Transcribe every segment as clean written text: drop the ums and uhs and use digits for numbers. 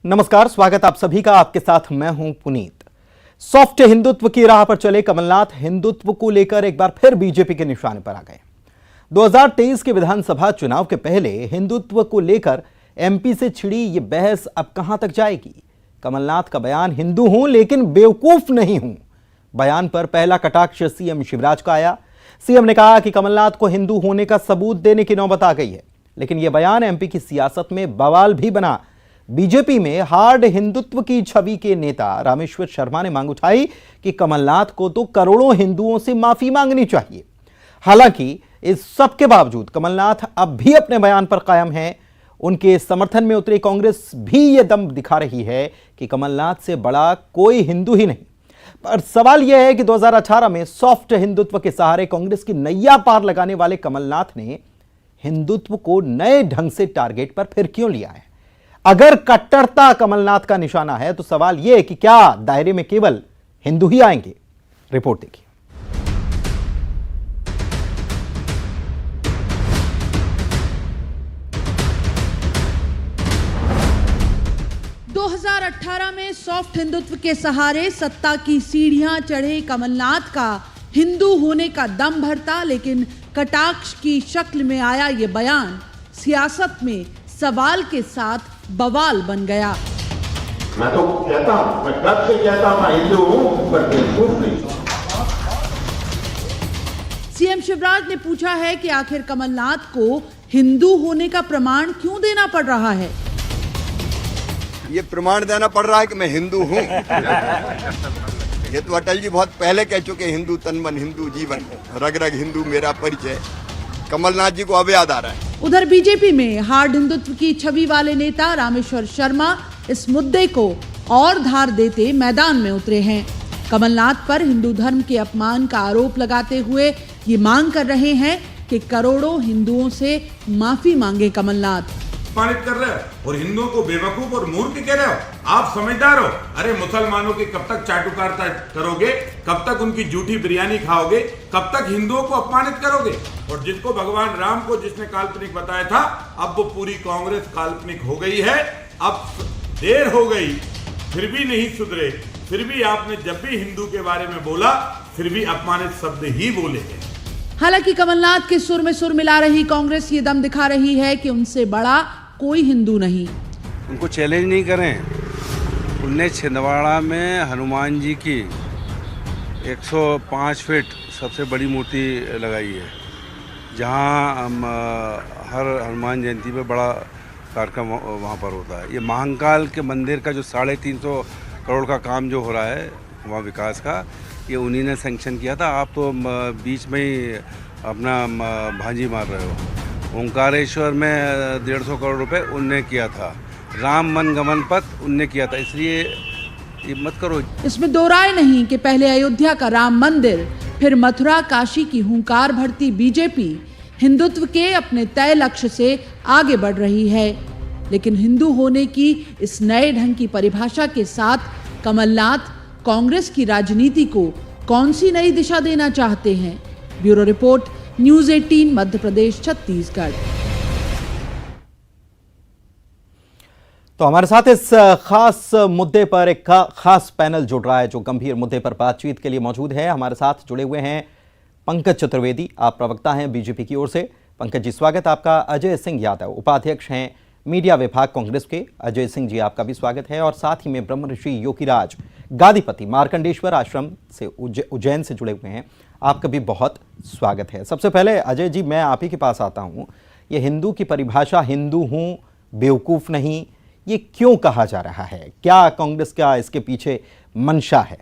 नमस्कार, स्वागत आप सभी का। आपके साथ मैं हूं पुनीत। सॉफ्ट हिंदुत्व की राह पर चले कमलनाथ हिंदुत्व को लेकर एक बार फिर बीजेपी के निशाने पर आ गए। 2023 के विधानसभा चुनाव के पहले हिंदुत्व को लेकर एमपी से छिड़ी ये बहस अब कहां तक जाएगी। कमलनाथ का बयान, हिंदू हूं लेकिन बेवकूफ नहीं हूं, बयान पर पहला कटाक्ष सीएम शिवराज का आया। सीएम ने कहा कि कमलनाथ को हिंदू होने का सबूत देने की नौबत आ गई है, लेकिन यह बयान एमपी की सियासत में बवाल भी बना। बीजेपी में हार्ड हिंदुत्व की छवि के नेता रामेश्वर शर्मा ने मांग उठाई कि कमलनाथ को तो करोड़ों हिंदुओं से माफी मांगनी चाहिए। हालांकि इस सब के बावजूद कमलनाथ अब भी अपने बयान पर कायम हैं। उनके समर्थन में उतरी कांग्रेस भी यह दम दिखा रही है कि कमलनाथ से बड़ा कोई हिंदू ही नहीं। पर सवाल यह है कि 2018 में सॉफ्ट हिंदुत्व के सहारे कांग्रेस की नैया पार लगाने वाले कमलनाथ ने हिंदुत्व को नए ढंग से टारगेट पर फिर क्यों लिया है। अगर कट्टरता कमलनाथ का निशाना है तो सवाल यह है कि क्या दायरे में केवल हिंदू ही आएंगे। रिपोर्ट देखिए। 2018 में सॉफ्ट हिंदुत्व के सहारे सत्ता की सीढ़ियां चढ़े कमलनाथ का हिंदू होने का दम भरता लेकिन कटाक्ष की शक्ल में आया ये बयान सियासत में सवाल के साथ बवाल बन गया। मैं तो कहता हूं, मैं कब से कहता हूं मैं हिंदू हूं, पर बेवकूफ नहीं। सीएम शिवराज ने पूछा है कि आखिर कमलनाथ को हिंदू होने का प्रमाण क्यों देना पड़ रहा है। ये प्रमाण देना पड़ रहा है कि मैं हिंदू हूं। ये तो अटल जी बहुत पहले कह चुके, हिंदू तन मन हिंदू जीवन, रग रग हिंदू मेरा परिचय। कमलनाथ जी को अब याद आ रहा है। उधर बीजेपी में हार्ड हिंदुत्व की छवि वाले नेता रामेश्वर शर्मा इस मुद्दे को और धार देते मैदान में उतरे हैं। कमलनाथ पर हिंदू धर्म के अपमान का आरोप लगाते हुए ये मांग कर रहे हैं कि करोड़ों हिंदुओं से माफी मांगे कमलनाथ। अपमानित कर रहे हो और हिंदुओं को बेवकूफ और मूर्ख कह रहे हो। आप समझदार हो। अरे मुसलमानों की कब तक चाटुकारिता करोगे, कब तक उनकी झूठी बिरयानी खाओगे, कब तक हिंदुओं को अपमानित करोगे। और जिसको भगवान राम को जिसने काल्पनिक बताया था, अब वो पूरी कांग्रेस काल्पनिक हो गई है। अब देर हो गई, फिर भी नहीं सुधरे। फिर भी आपने जब भी हिंदू के बारे में बोला, फिर भी अपमानित शब्द ही बोले हैं। हालांकि कमलनाथ के सुर में सुर मिला रही कांग्रेस ये दम दिखा रही है कि उनसे बड़ा कोई हिंदू नहीं। उनको चैलेंज नहीं करें। उनने छिंदवाड़ा में हनुमान जी की 105 फीट सबसे बड़ी मूर्ति लगाई है, जहां हर हनुमान जयंती पे बड़ा कार्यक्रम वहां पर होता है। ये महाकाल के मंदिर का जो 350 करोड़ का काम जो हो रहा है वहाँ विकास का, ये उन्हीं ने सैंक्शन किया था। आप तो बीच में ही अपना भांजी मार रहे हो। ओंकारेश्वर में 150 करोड़ रुपए उनने किया था। राम मन गमन पथ उनने किया था, इसलिए ये मत करो। इसमें दो राय नहीं कि पहले अयोध्या का राम मंदिर, फिर मथुरा काशी की हुंकार भरती बीजेपी हिंदुत्व के अपने तय लक्ष्य से आगे बढ़ रही है। लेकिन हिंदू होने की इस नए ढंग की परिभाषा के साथ कमलनाथ कांग्रेस की राजनीति को कौन सी नई दिशा देना चाहते हैं। Bureau report, news 18 Madhya Pradesh Chhattisgarh. तो हमारे साथ इस खास मुद्दे पर एक खास पैनल जुड़ रहा है जो गंभीर मुद्दे पर बातचीत के लिए मौजूद है। हमारे साथ जुड़े हुए हैं पंकज चतुर्वेदी, आप प्रवक्ता हैं बीजेपी की ओर से। पंकज जी, स्वागत आपका। अजय सिंह यादव, उपाध्यक्ष हैं मीडिया विभाग कांग्रेस के। अजय सिंह जी, आपका भी स्वागत है। और साथ ही में ब्रह्मऋषि योगीराज गादीपति मार्कंडेश्वर आश्रम से उज्जैन से जुड़े हुए हैं, आपका भी बहुत स्वागत है। सबसे पहले अजय जी, मैं आप ही के पास आता हूं। ये हिंदू की परिभाषा, हिंदू हूं बेवकूफ नहीं, ये क्यों कहा जा रहा है? क्या कांग्रेस का इसके पीछे मंशा है?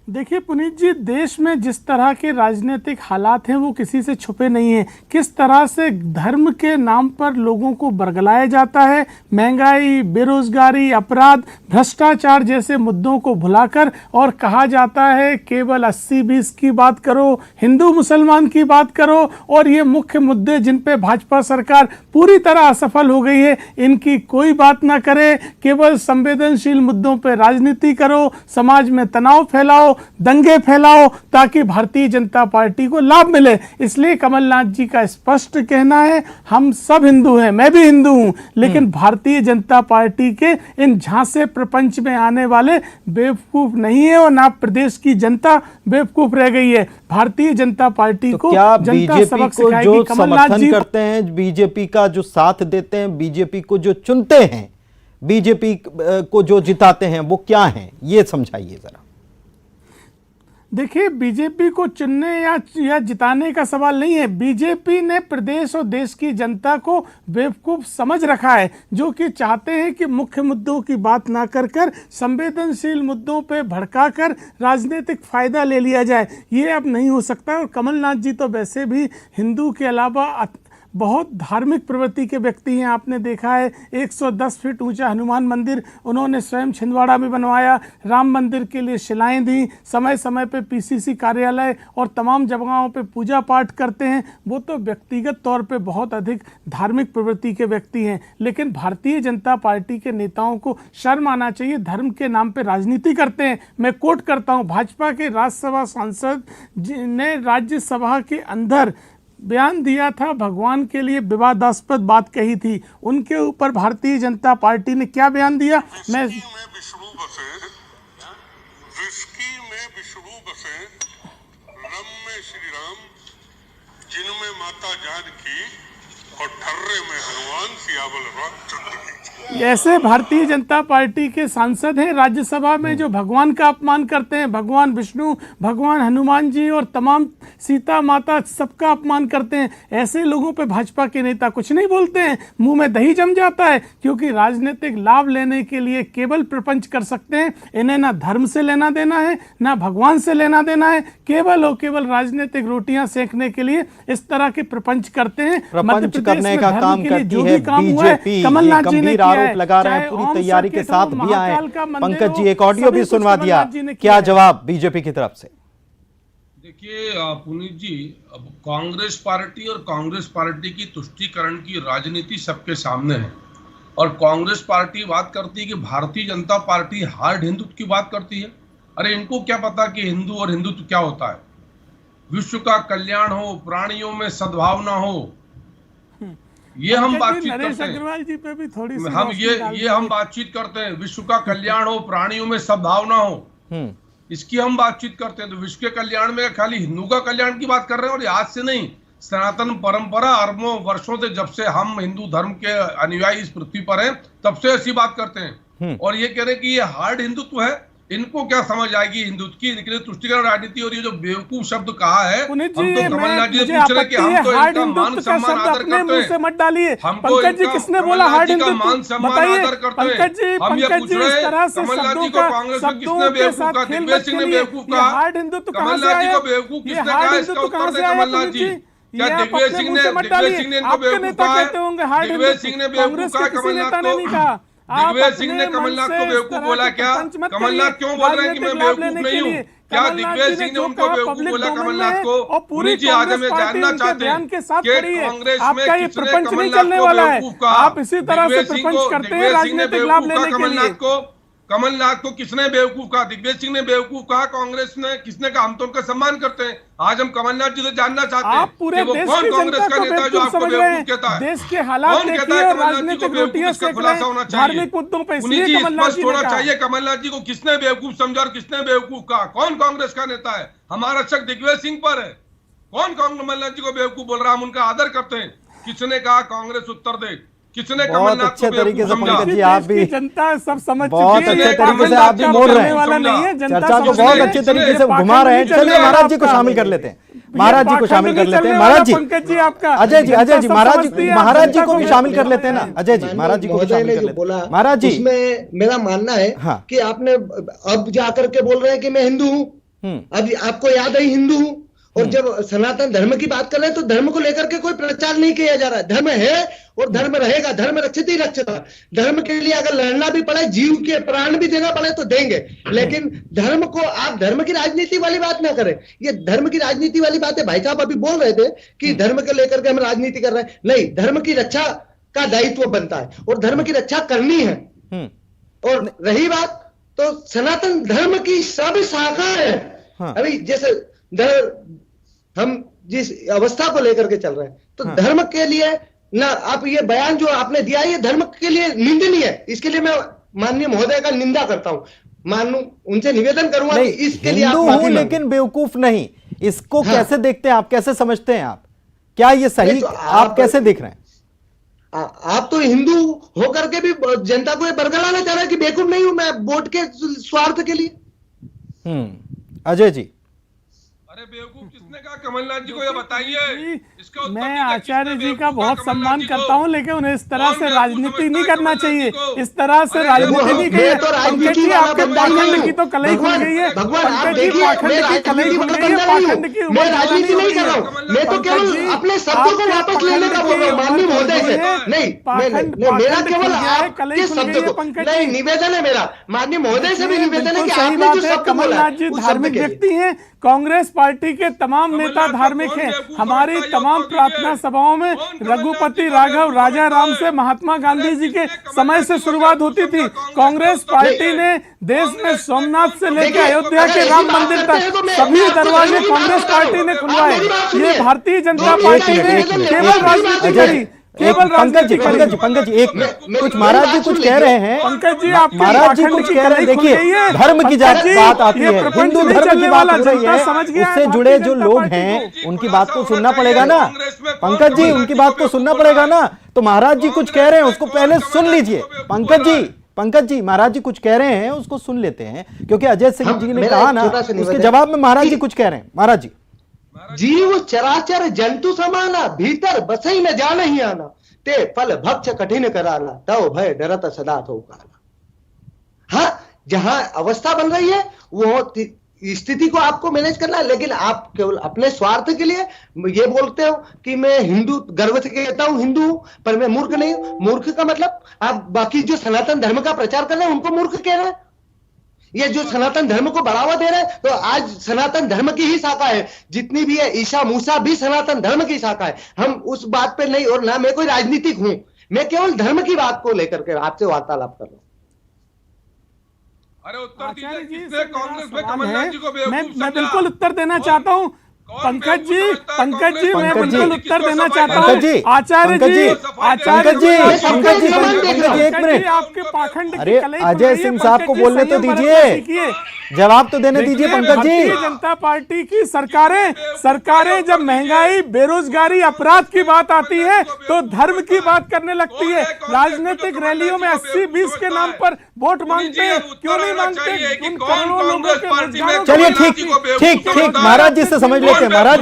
देखिए पुनीत जी, देश में जिस तरह के राजनीतिक हालात हैं वो किसी से छुपे नहीं हैं। किस तरह से धर्म के नाम पर लोगों को बरगलाया जाता है, महंगाई, बेरोजगारी, अपराध, भ्रष्टाचार जैसे मुद्दों को भुलाकर और कहा जाता है केवल 80-20 की बात करो, हिंदू मुसलमान की बात करो। और ये मुख्य मुद्दे जिन पे भाजपा सरकार पूरी तरह असफल हो गई है, इनकी कोई बात ना करे, केवल संवेदनशील मुद्दों पर राजनीति करो, समाज में तनाव फैलाओ दंगे फैलाओ ताकि भारतीय जनता पार्टी को लाभ मिले। इसलिए कमलनाथ जी का स्पष्ट कहना है, हम सब हिंदू हैं, मैं भी हिंदू हूं, लेकिन भारतीय जनता पार्टी के इन झांसे प्रपंच में आने वाले बेवकूफ नहीं है और ना प्रदेश की जनता बेवकूफ रह गई है। भारतीय जनता पार्टी तो को क्या जनता बीजेपी सबक को सिखाएगी। जो कमलनाथ समर्थन जी करते हैं, बीजेपी का जो साथ देते हैं, बीजेपी को जो चुनते हैं, बीजेपी को जो जिताते हैं, वो क्या हैं, ये समझाइए जरा। देखिए, बीजेपी को चुनने या जिताने का सवाल नहीं है। बीजेपी ने प्रदेश और देश की जनता को बेवकूफ समझ रखा है, जो कि चाहते हैं कि मुख्य मुद्दों की बात ना कर संवेदनशील मुद्दों पे भड़काकर राजनीतिक फायदा ले लिया जाए। ये अब नहीं हो सकता। और कमलनाथ जी तो वैसे भी हिंदू के अलावा बहुत धार्मिक प्रवृत्ति के व्यक्ति हैं। आपने देखा है 110 फीट ऊंचा हनुमान मंदिर उन्होंने स्वयं छिंदवाड़ा में बनवाया, राम मंदिर के लिए शिलाएं दी, समय समय पे पीसीसी कार्यालय और तमाम जगहों पे पूजा पाठ करते हैं। वो तो व्यक्तिगत तौर पे बहुत अधिक धार्मिक प्रवृत्ति के व्यक्ति हैं। लेकिन भारतीय जनता पार्टी के नेताओं को शर्म आना चाहिए, धर्म के नाम पे राजनीति करते हैं। मैं कोट करता हूँ, भाजपा के राज्यसभा सांसद ने राज्यसभा के अंदर बयान दिया था, भगवान के लिए विवादास्पद बात कही थी। उनके ऊपर भारतीय जनता पार्टी ने क्या बयान दिया? मैं विष्णु बसे, रम में श्री राम, जिनमें माता जानकी और ठर्रे में हनुमान, सियावल रामचंद्र की। ऐसे भारतीय जनता पार्टी के सांसद हैं राज्यसभा में जो भगवान का अपमान करते हैं, भगवान विष्णु, भगवान हनुमान जी और तमाम सीता माता सबका अपमान करते हैं। ऐसे लोगों पे भाजपा के नेता कुछ नहीं बोलते हैं, मुंह में दही जम जाता है, क्योंकि राजनीतिक लाभ लेने के लिए केवल प्रपंच कर सकते हैं। इन्हें ना धर्म से लेना देना है, ना भगवान से लेना देना है, केवल और केवल राजनीतिक रोटियां सेकने के लिए इस तरह के प्रपंच करते हैं। प्रपंच करने का काम करती है बीजेपी। कमलनाथ जी ने आरोप लगा रहे हैं, पूरी तैयारी के साथ भी आए। पंकज जी, एक ऑडियो भी सुनवा दिया, क्या जवाब बीजेपी की तरफ से? देखिए पुनीत जी, अब कांग्रेस पार्टी और कांग्रेस पार्टी की तुष्टीकरण की राजनीति सबके सामने है। और कांग्रेस पार्टी बात करती है कि भारतीय जनता पार्टी हार्ड हिंदुत्व की बात करती है। अरे इनको क्या पता कि हिंदू और हिंदुत्व क्या होता है। विश्व का कल्याण हो, प्राणियों में सद्भावना हो, ये हम बातचीत करते हैं। जी पे भी थोड़ी हम ये हम बातचीत करते हैं। विश्व का कल्याण हो, प्राणियों में सद्भावना हो, इसकी हम बातचीत करते हैं। तो विश्व के कल्याण में खाली हिंदू का कल्याण की बात कर रहे हैं। और आज से नहीं, सनातन परंपरा अरबों वर्षों से, जब से हम हिंदू धर्म के अनुयायी इस पृथ्वी पर हैं, तब से ऐसी बात करते हैं। और ये कह रहे हैं कि ये हार्ड हिंदुत्व है। इनको क्या समझ आएगी हिंदुत्व की? तुष्टिकरण राजनीति। और ये जो बेवकूफ शब्द कहा है, हम तो कमलनाथ जी पूछ रहे कि हम तो इनका मान सम्मान आदर करते हैं। मत डालिए। हमको किसने बोला हार्ड हिंदुत्व? मान सम्मान आदर करते हैं। हम ये पूछ रहे हैं कमलनाथ जी को कांग्रेस में किसने बेवकूफ कहा? दिग्विजय सिंह ने बेवकूफ कहा। कमलनाथ जी को बेवकूफ किसने कहा? इसका उत्तर दें कमलनाथ जी। क्या दिग्विजय सिंह ने इनको बेवकूफ कहा? दिग्विजय सिंह ने बेवकूफ कहा कमलनाथ को? दिग्विजय सिंह ने कमलनाथ को बेवकूफ बोला क्या? कमलनाथ क्यों बोल रहे हैं कि मैं बेवकूफ नहीं हूँ? क्या दिग्विजय सिंह ने उनको बेवकूफ बोला कमलनाथ को? पुनीत जी, आज हम जानना चाहते हैं कि कांग्रेस में किसने कमलनाथ को बेवकूफ कहा? आप इसी तरह से प्रपंच करते हैं राजनीतिक लाभ लेने के लिए। कमलनाथ को किसने बेवकूफ कहा? दिग्विजय सिंह ने बेवकूफ कहा। कांग्रेस ने किसने कहा? हम तो उनका सम्मान करते हैं। आज हम कमलनाथ जी से जानना चाहते हैं पूरे कि वो कौन कांग्रेस का नेता है जो आपको बेवकूफ कहता है? देश के हालात कौन कहता है कमलनाथ जी को बेवकूफ? इसका खुलासा होना चाहिए। पुनीत जी, स्पष्ट होना चाहिए कमलनाथ जी को किसने बेवकूफ समझा और किसने बेवकूफ कहा? कौन कांग्रेस का नेता है? हमारा शक दिग्विजय सिंह पर है। कौन कमलनाथ जी को बेवकूफ बोल रहा है? हम उनका आदर करते हैं। किसने कहा कांग्रेस उत्तर दे? किसने बहुत अच्छे तरीके से पंकज जी, आप भी जनता सब समझ बहुत अच्छे तरीके से आप भी बोल रहे हैं, चर्चा को बहुत अच्छे तरीके से घुमा रहे हैं। चलिए महाराज जी को शामिल कर लेते हैं, महाराज जी को शामिल कर लेते हैं। महाराज जी, अजय जी महाराज जी को भी शामिल कर लेते हैं ना। अजय जी, महाराज जी को भी शामिल कर लेते हैं। महाराज जी, इसमें मेरा मानना है कि आपने अब जाकर के बोल रहे हैं कि मैं हिंदू हूँ। अब आपको याद है हिंदू हूँ, और जब सनातन धर्म की बात कर रहे हैं तो धर्म को लेकर के कोई प्रचार नहीं किया जा रहा है। धर्म है और धर्म रहेगा, धर्म रक्षित ही रक्षित। धर्म के लिए अगर लड़ना भी पड़े, जीव के प्राण भी देना पड़े तो देंगे, लेकिन धर्म को आप धर्म की राजनीति वाली बात ना करें। ये धर्म की राजनीति वाली बात है। भाई साहब अभी बोल रहे थे कि धर्म को लेकर के हम राजनीति कर रहे हैं। नहीं, धर्म की रक्षा का दायित्व बनता है और धर्म की रक्षा करनी है। और रही बात तो सनातन धर्म की सब शाखा है। हाँ। अभी जैसे हम जिस अवस्था को लेकर के चल रहे हैं, तो हाँ। धर्म के लिए ना आप ये बयान जो आपने दिया ये धर्म के लिए निंदनीय है। इसके लिए मैं माननीय महोदय का निंदा करता हूं, उनसे निवेदन करूंगा कि इसके लिए आप माफी मांगो। लेकिन बेवकूफ नहीं, इसको हाँ। कैसे देखते हैं आप, कैसे समझते हैं आप, क्या ये सही तो आप कैसे देख रहे हैं? आप तो हिंदू होकर के भी जनता को ये बरगलाना चाह रहे हैं कि बेवकूफ नहीं हूं मैं वोट के स्वार्थ के लिए। अजय जी, अरे बेवकूफ किसने कहा? कमलनाथ जी को ये बताइए। मैं आचार्य जी का बहुत सम्मान करता हूं, लेकिन उन्हें इस तरह से राजनीति नहीं करना चाहिए। इस तरह से राजनीति नहीं करनी। पंकज जी, आपके पाखंड की तो कलई खुल गई है। पंकज जी, पाखंड की कलई खुल गई है। पाखंड की मैं राजनीति नहीं कर रहा हूं, मैं तो केवल अपने शब्दों को वापस लेने का बोल रहा हूं माननीय महोदय से। नहीं, मेरा केवल आपके शब्द को नहीं निवेदन है, मेरा माननीय महोदय से भी निवेदन है कि आपने जो शब्द बोला, कमलनाथ जी धार्मिक व्यक्ति हैं, कांग्रेस पार्टी के तमाम नेता धार्मिक हैं। हमारी तमाम प्रार्थना सभाओं में रघुपति राघव राजा राम से महात्मा गांधी जी के समय से शुरुआत होती थी। कांग्रेस पार्टी ने देश में सोमनाथ से लेकर अयोध्या के राम मंदिर तक सभी दरवाजे कांग्रेस पार्टी ने खुलवाए। ये भारतीय जनता पार्टी ने केवल राजनीति करी। पंकज जी, एक कुछ महाराज जी कुछ कह रहे हैं। पंकज जी, आप महाराज जी कुछ कह रहे हैं। देखिए, धर्म की बात आती है, हिंदू धर्म की बात हो रही है, उससे जुड़े जो लोग हैं उनकी बात को सुनना पड़ेगा ना। पंकज जी, उनकी बात को सुनना पड़ेगा ना। तो महाराज जी कुछ कह रहे हैं, उसको पहले सुन लीजिए। पंकज जी, महाराज जी कुछ कह रहे हैं, उसको सुन लेते हैं, क्योंकि अजय सिंह जी ने कहा ना, उसके जवाब में महाराज जी कुछ कह रहे हैं। महाराज जी, जीव चराचर जंतु समाना, भीतर बसई न जान ही आना, ते फल भक्ष कठिन कराना, तव भय डरत सदा थो काला। हाँ, जहां अवस्था बन रही है वो स्थिति को आपको मैनेज करना है, लेकिन आप केवल अपने स्वार्थ के लिए ये बोलते हो कि मैं हिंदू, गर्व से कहता हूं हिंदू हूं, पर मैं मूर्ख नहीं हूं। मूर्ख का मतलब आप बाकी जो सनातन धर्म का प्रचार कर रहे हैं उनको मूर्ख कह रहे हैं। ये जो सनातन धर्म को बढ़ावा दे रहे हैं, तो आज सनातन धर्म की ही शाखा है, जितनी भी है ईसा मूसा भी सनातन धर्म की शाखा है। हम उस बात पे नहीं, और ना मैं कोई राजनीतिक हूं, मैं केवल धर्म की बात को लेकर के आपसे वार्तालाप कर रहा हूं। अरे उत्तर दीजिए, किसने कांग्रेस में कमलनाथ जी को बेवकूफ समझा? मैं बिल्कुल उत्तर देना चाहता हूं पंकज जी, मैं बिल्कुल उत्तर देना चाहता हूं। आचार्य जी, एक मिनट, आपके पाखंड। अरे अजय सिंह साहब को बोलने तो दीजिए, जवाब तो देने दीजिए। पंकज जी, भारतीय जनता पार्टी की सरकारें जब महंगाई, बेरोजगारी, अपराध की बात आती है तो धर्म की बात करने लगती है। राजनीतिक रैलियों में 80-20 के नाम पर वोट मांगते हैं, क्यों नहीं मांगते? उन करोड़ों लोगों के। चलिए, ठीक, महाराज जी से समझ लेते हैं। महाराज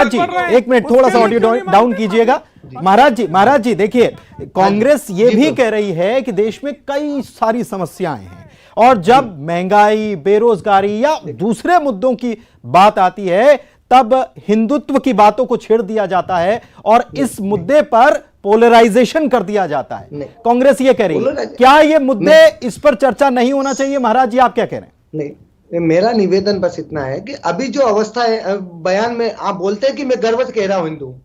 जी एक मिनट, थोड़ा सा ऑडियो डाउन कीजिएगा। महाराज जी देखिए, कांग्रेस ये भी कह रही है कि देश में कई सारी समस्याएं हैं, और जब महंगाई, बेरोजगारी या दूसरे मुद्दों की बात आती है तब हिंदुत्व की बातों को छेड़ दिया जाता है और इस मुद्दे पर पोलराइजेशन कर दिया जाता है। कांग्रेस ये कह रही है, क्या ये मुद्दे, इस पर चर्चा नहीं होना चाहिए? महाराज जी, आप क्या कह रहे हैं? नहीं, मेरा निवेदन बस इतना है कि अभी जो अवस्था है, बयान में आप बोलते हैं कि मैं गर्व से कह रहा हूं हिंदू,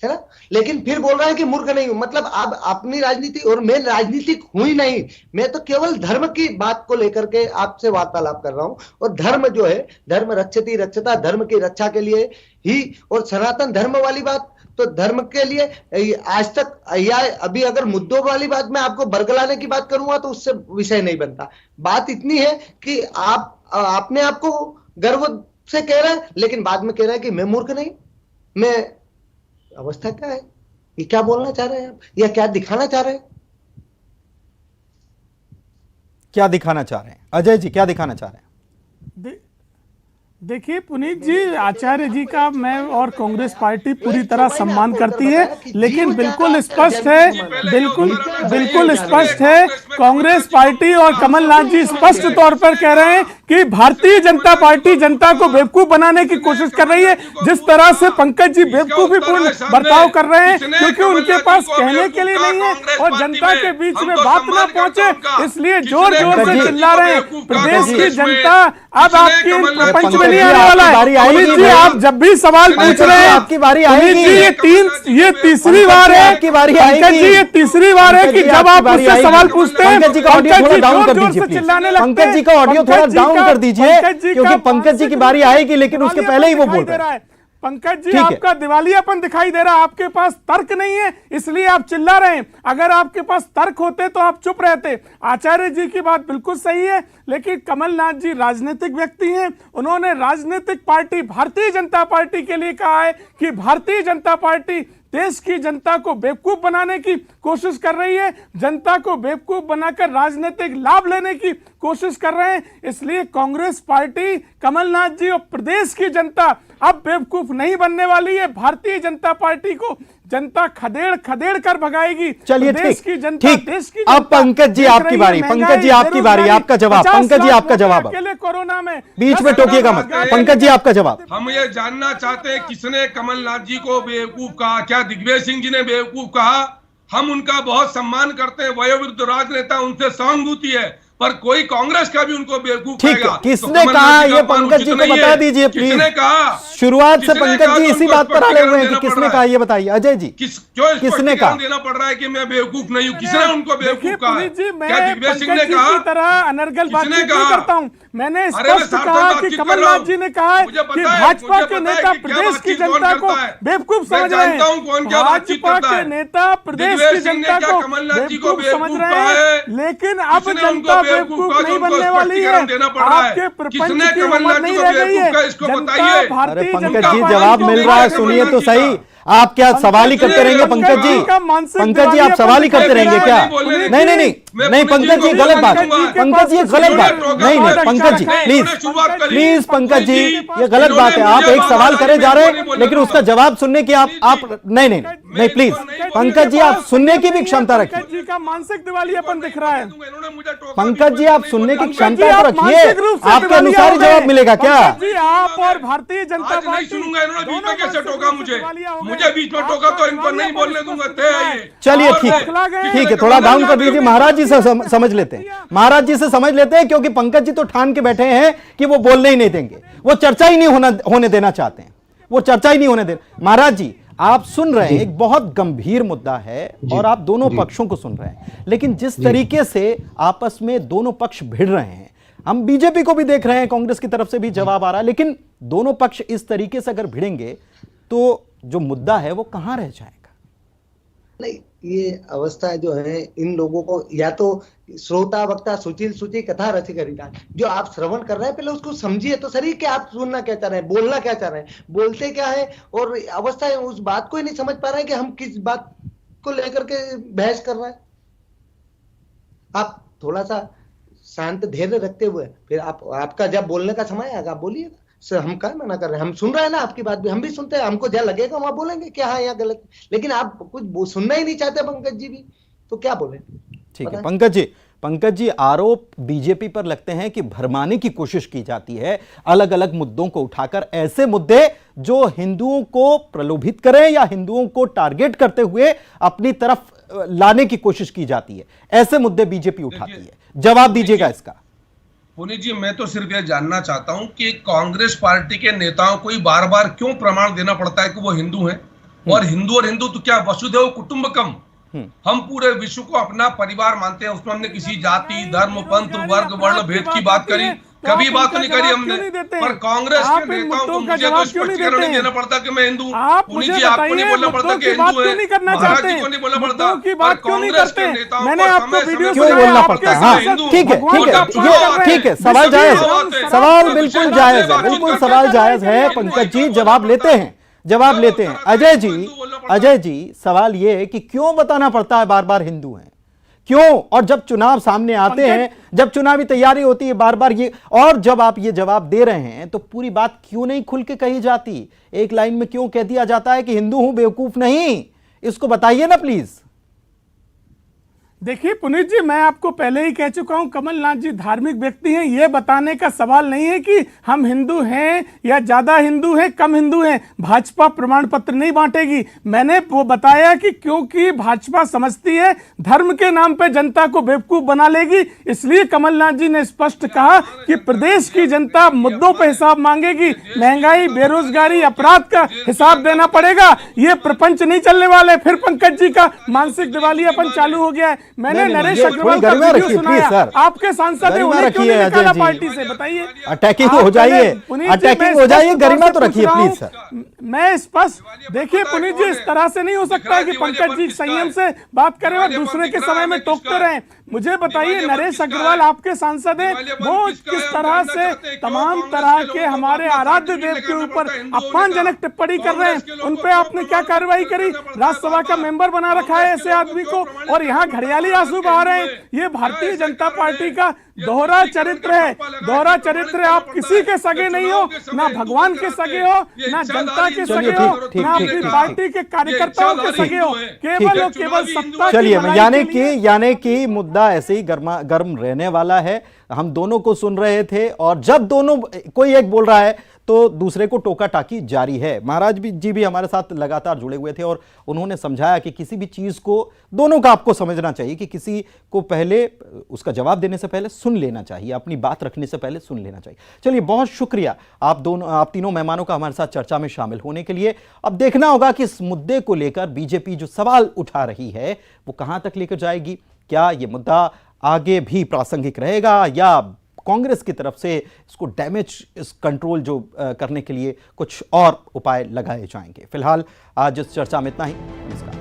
है ना, लेकिन फिर बोल रहा है कि मूर्ख नहीं हूं। मतलब आप अपनी राजनीति, और मैं राजनीतिक हूं ही नहीं, मैं तो केवल धर्म की बात को लेकर के आपसे वार्तालाप कर रहा हूं। और धर्म जो है, धर्म रक्षति रक्षता, धर्म की रक्षा के लिए ही, और सनातन धर्म वाली बात तो धर्म के लिए आज तक, या अभी अगर मुद्दों वाली बात में आपको बरगलाने की बात करूंगा तो उससे विषय नहीं बनता। बात इतनी है कि आप अपने आप को गर्व से कह रहे हैं, लेकिन बाद में कह रहे हैं कि मैं मूर्ख नहीं। मैं, अवस्था क्या है? ये क्या बोलना चाह रहे हैं आप, या क्या दिखाना चाह रहे हैं? क्या दिखाना चाह रहे हैं अजय जी, क्या दिखाना चाह रहे हैं? देखिए पुनीत जी, आचार्य जी का मैं और कांग्रेस पार्टी पूरी तरह सम्मान करती है, लेकिन बिल्कुल स्पष्ट है, कांग्रेस पार्टी और कमलनाथ जी स्पष्ट तौर पर कह रहे हैं कि भारतीय जनता पार्टी जनता को बेवकूफ बनाने की कोशिश कर रही है। जिस तरह से पंकज जी बेवकूफीपूर्ण बर्ताव कर रहे हैं, क्योंकि उनके पास कहने के लिए नहीं है और जनता के बीच में बात ना पहुंचे, इसलिए जोर जोर से चिल्ला रहे हैं। प्रदेश की जनता अब आपकी प्रपंच में नहीं आने वाला है। पुनीत जी आप जब भी सवाल पूछ रहे हैं आपकी बारी आएगी। ये तीसरी बार है आपकी बारी पंकज जी, ये तीसरी बार है कि जब आप मुझसे सवाल पूछते हैं पंकज जी का ऑडियो थोड़ा डाउन कर दीजिए प्लीज। पंकज जी का ऑडियो थोड़ा डाउन कर दीजिए क्योंकि पंकज जी की बारी आएगी लेकिन उसके पहले ही वो बोल रहे हैं। पंकज जी आपका दिवालियापन दिखाई दे रहा है, आपके पास तर्क नहीं है इसलिए आप चिल्ला रहे हैं। अगर आपके पास तर्क होते तो आप चुप रहते। आचार्य जी की बात बिल्कुल सही है, लेकिन कमलनाथ जी राजनीतिक व्यक्ति हैं। उन्होंने राजनीतिक पार्टी भारतीय जनता पार्टी के लिए कहा है कि भारतीय जनता पार्टी देश की जनता को बेवकूफ बनाने की कोशिश कर रही है, जनता को बेवकूफ बनाकर राजनीतिक लाभ लेने की कोशिश कर रहे हैं। इसलिए कांग्रेस पार्टी, कमलनाथ जी और प्रदेश की जनता अब बेवकूफ नहीं बनने वाली है। भारतीय जनता पार्टी को जनता खदेड़ कर भगाएगी। चलिए देश की जनता, ठीक। देश की अब पंकज जी आपकी बारी, पंकज जी आपकी बारी, आपका जवाब। पंकज जी आपका जवाब, अकेले कोरोना में बीच में टोकिएगा मत। पंकज जी आपका जवाब। हम ये जानना चाहते हैं किसने कमलनाथ जी को बेवकूफ कहा? क्या दिग्विजय सिंह जी ने बेवकूफ कहा? हम उनका बहुत सम्मान करते हैं, वयोवृद्ध राजनेता, उनसे सहानुभूति है, पर कोई कांग्रेस का भी उनको बेवकूफ कहेगा। किसने कहा ये पंकज जी को बता दीजिए प्लीज। किसने कहा? शुरुआत से पंकज जी इसी बात पर आए हुए हैं कि किसने कहा ये बताइए। अजय जी किसने कहा देना पड़ रहा है कि मैं बेवकूफ नहीं हूँ? किसने उनको बेवकूफ कहा? क्या दिग्विजय सिंह ने कहा? तरह अनर्गल बात नहीं करता हूँ। मैंने स्पष्ट कहा कि कमलनाथ जी ने कहा है कि भाजपा के नेता प्रदेश की जनता को बेवकूफ समझ रहे हैं। भाजपा के नेता प्रदेश की जनता को बेवकूफ समझ रहे हैं, लेकिन अब जनता बेवकूफ नहीं बनने वाली है। आपके प्रपंच की उम्र नहीं रह गई है। जनता अरे पंकज जी जवाब मिल रहा है, सुनिए तो सही। आप क्या सवाल ही करते रहेंगे पंकज जी? पंकज जी आप सवाल ही करते रहेंगे क्या? नहीं नहीं नहीं नहीं पंकज जी गलत बात, पंकज जी ये गलत बात। नहीं नहीं पंकज जी प्लीज पंकज जी ये गलत बात है। आप एक सवाल करे जा रहे हैं लेकिन उसका जवाब सुनने की आप नहीं नहीं नहीं प्लीज पंकज जी आप सुनने की भी क्षमता रखिए। जी का मानसिक दिवालियापन दिख रहा है। पंकज जी आप सुनने की क्षमता तो रखिए, आपके अनुसार ही जवाब मिलेगा क्या? जी आप और भारतीय जनता पार्टी सुनूंगा, इन्होंने बीच में कैसे टोका मुझे बीच में टोका तो इनको नहीं बोलने दूंगा। चलिए ठीक है, थोड़ा डाउन कर दीजिए। महाराज जी से समझ लेते हैं, महाराज जी से समझ लेते हैं क्योंकि पंकज जी तो ठान के बैठे हैं कि वो बोलने ही नहीं देंगे, वो चर्चा ही नहीं होने देना चाहते हैं, वो चर्चा ही नहीं होने दे। महाराज जी आप सुन रहे हैं, एक बहुत गंभीर मुद्दा है और आप दोनों पक्षों को सुन रहे हैं, लेकिन जिस तरीके से आपस में दोनों पक्ष भिड़ रहे हैं, हम बीजेपी को भी देख रहे हैं, कांग्रेस की तरफ से भी जवाब आ रहा है, लेकिन दोनों पक्ष इस तरीके से अगर भिड़ेंगे तो जो मुद्दा है वो कहां रह जाएगा? नहीं, ये अवस्था जो है इन लोगों को या तो श्रोता वक्ता सुचिल सुचि कथा रसिका जो आप श्रवण कर रहे हैं पहले उसको समझिए तो सही कि आप सुनना क्या चाह रहे हैं, बोलना क्या चाह रहे हैं, बोलते क्या है, और अवस्था है उस बात को ही नहीं समझ पा रहे हैं कि हम किस बात को लेकर के बहस कर रहे हैं। आप थोड़ा सा शांत धैर्य रखते हुए फिर आपका जब बोलने का समय आएगा आप बोलिएगा। सर हम क्या मना कर रहे हैं, हम सुन रहे हैं ना आपकी बात भी, हम भी सुनते हैं, हमको जहाँ लगेगा वहां बोलेंगे क्या हाँ यहाँ गलत, लेकिन आप कुछ सुनना ही नहीं चाहते पंकज जी भी, तो क्या बोले? ठीक है पंकज जी आरोप बीजेपी पर लगते हैं कि भरमाने की कोशिश की जाती है अलग अलग मुद्दों को उठाकर, ऐसे मुद्दे जो हिंदुओं को प्रलोभित करें या हिंदुओं को टारगेट करते हुए अपनी तरफ लाने की कोशिश की जाती है, ऐसे मुद्दे बीजेपी उठाती है। जवाब दीजिएगा इसका। पुनीत जी मैं तो सिर्फ यह जानना चाहता हूं कि कांग्रेस पार्टी के नेताओं को ही बार बार क्यों प्रमाण देना पड़ता है कि वो हिंदू हैं, और हिंदू तो क्या वसुधैव कुटुंबकम, हम पूरे विश्व को अपना परिवार मानते हैं, उसमें हमने किसी जाति धर्म पंथ वर्ग वर्ण भेद की बात करी कभी बात नहीं करी हमने, पर कांग्रेस के नेताओं को मुझे तो स्पष्टीकरण नहीं देना पड़ता कि मैं हिंदू हूं। पुनीत जी आपको नहीं बोलना पड़ता कि हिंदू है, महाराज जी को नहीं बोलना पड़ता, पर कांग्रेस के नेताओं को समय क्यों बोलना पड़ता है? हाँ ठीक है सवाल जायज, सवाल बिल्कुल जायज है, बिल्कुल सवाल जायज है। पंकज जी जवाब लेते हैं। अजय जी सवाल ये है कि क्यों बताना पड़ता है बार बार हिंदू हैं, क्यों? और जब चुनाव सामने आते हैं, जब चुनावी तैयारी होती है बार बार ये, और जब आप ये जवाब दे रहे हैं तो पूरी बात क्यों नहीं खुल के कही जाती? एक लाइन में क्यों कह दिया जाता है कि हिंदू हूं बेवकूफ नहीं? इसको बताइए ना प्लीज। देखिए पुनीत जी, मैं आपको पहले ही कह चुका हूं, कमलनाथ जी धार्मिक व्यक्ति हैं। ये बताने का सवाल नहीं है कि हम हिंदू हैं या ज्यादा हिंदू हैं, कम हिंदू हैं। भाजपा प्रमाण पत्र नहीं बांटेगी। मैंने वो बताया कि क्योंकि भाजपा समझती है धर्म के नाम पे जनता को बेवकूफ बना लेगी, इसलिए कमलनाथ जी ने स्पष्ट कहा कि प्रदेश की जनता मुद्दों पर हिसाब मांगेगी। महंगाई, बेरोजगारी, अपराध का हिसाब देना पड़ेगा। ये प्रपंच नहीं चलने वाले। फिर पंकज जी का मानसिक दिवालियापन चालू हो गया है। मैंने नरेश अग्रवाल का वीडियो सुनाया, आपके सांसद ने उन्हें क्यों नहीं निकाला पार्टी से, बताइए। अटैकिंग हो जाइए, अटैकिंग हो जाइए, गरिमा तो रखिए प्लीज सर। मैं स्पष्ट, देखिए पुनीत जी, इस तरह से नहीं हो सकता कि पंकज जी संयम से बात करें और दूसरे के समय में टोकते रहें। मुझे बताइए, नरेश अग्रवाल आपके सांसद हैं, वो किस तरह से तमाम तरह के हमारे आराध्य देव के ऊपर अपमानजनक टिप्पणी कर रहे हैं। उन पे आपने क्या कार्रवाई करी? राज्यसभा का मेंबर बना रखा है ऐसे आदमी को, और यहाँ घड़ियाली आंसू बहा रहे हैं। ये भारतीय जनता पार्टी का दोहरा चरित्र है। दोहरा चरित्र। आप किसी के सगे नहीं हो, ना भगवान के सगे हो, ना जनता के सगे हो, ना अपनी पार्टी के कार्यकर्ताओं के सगे हो, केवल और केवल सत्ता। चलिए, यानी कि मुद्दा ऐसे ही गर्म रहने वाला है। हम दोनों को सुन रहे थे, और जब दोनों कोई एक बोल रहा है तो दूसरे को टोका टाकी जारी है। महाराज जी भी हमारे साथ लगातार जुड़े हुए थे, और उन्होंने समझाया कि किसी भी चीज को दोनों का आपको समझना चाहिए कि किसी को पहले उसका जवाब देने से पहले सुन लेना चाहिए, अपनी बात रखने से पहले सुन लेना चाहिए। चलिए, बहुत शुक्रिया आप तीनों मेहमानों का हमारे साथ चर्चा में शामिल होने के लिए। अब देखना होगा कि इस मुद्दे को लेकर बीजेपी जो सवाल उठा रही है वो कहां तक लेकर जाएगी। क्या यह मुद्दा आगे भी प्रासंगिक रहेगा, या कांग्रेस की तरफ से इसको डैमेज कंट्रोल जो करने के लिए कुछ और उपाय लगाए जाएंगे। फिलहाल आज इस चर्चा में इतना ही। नमस्कार।